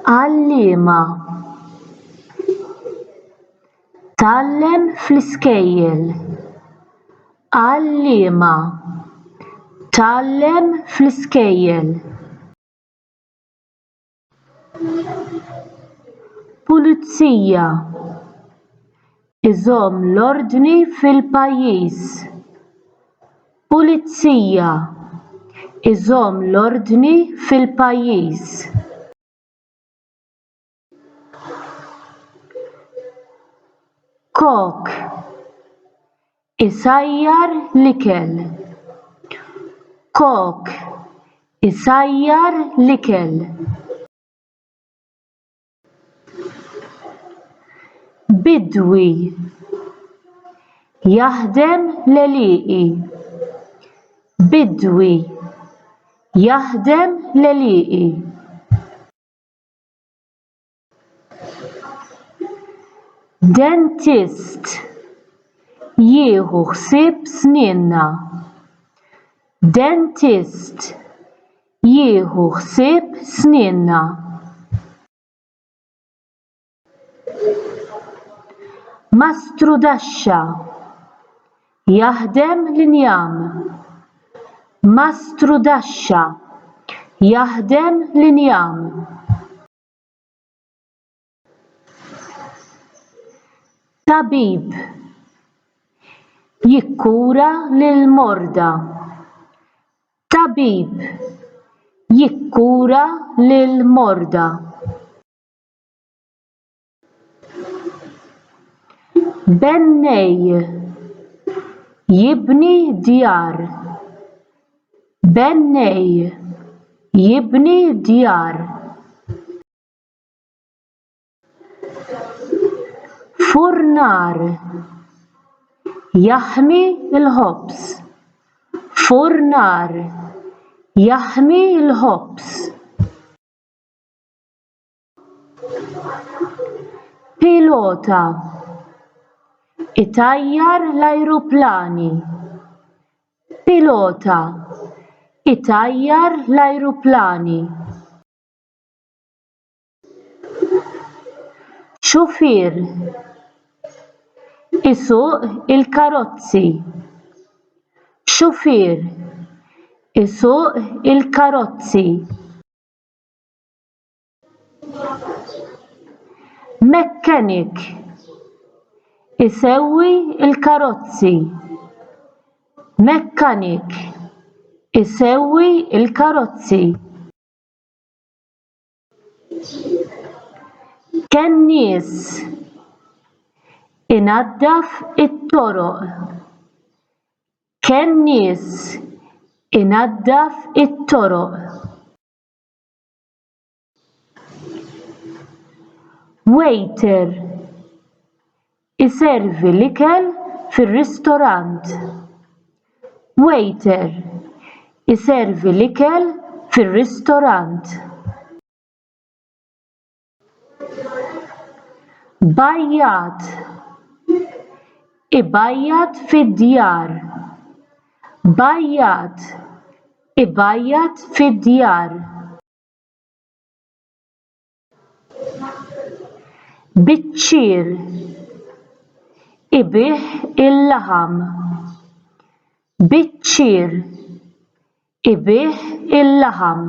Għalliema tgħallem fl-iskejjel. Għalliema tgħallem fl-iskejjel. Pulizija iżomm l-ordni fil-pajjiż. Pulizija iżomm l-ordni fil-pajjiż. Kok isajjar l-ikel. Kok isajjar l-ikel. Bidwi jaħdem l-għelieqi. Bidwi jaħdem l-għelieqi. Dentist jieħu ħsieb snienna. Dentist jieħu ħsieb snienna. Mastrudaxxa jaħdem l-injam. Mastrudaxxa jaħdem l-injam. Tabib jikkura lill-morda. Tabib jikkura lill-morda. Bennej jibni djar. Bennej jibni djar. Furnar jaħmi l-ħobż. Furnar jaħmi l-ħobż. Pilota itajjar l-ajruplani. Pilota itajjar l-ajruplani. Xufier isuq il-karozzi. Xufier isuq il-karozzi. Mechanic isewwi il-karozzi. Mechanic isewwi il-karozzi. Kennies inaddaf it-toroq. Kennies inaddaf it-toroq. Waiter iservi l-ikel fir-ristorant. Waiter iservi l-ikel fir-ristorant. Bajjat ibajjat fid-djar. Bajjat ibajjat fid-djar. Biċċier ibih il-laħam. Biċċier ibih il-laħam.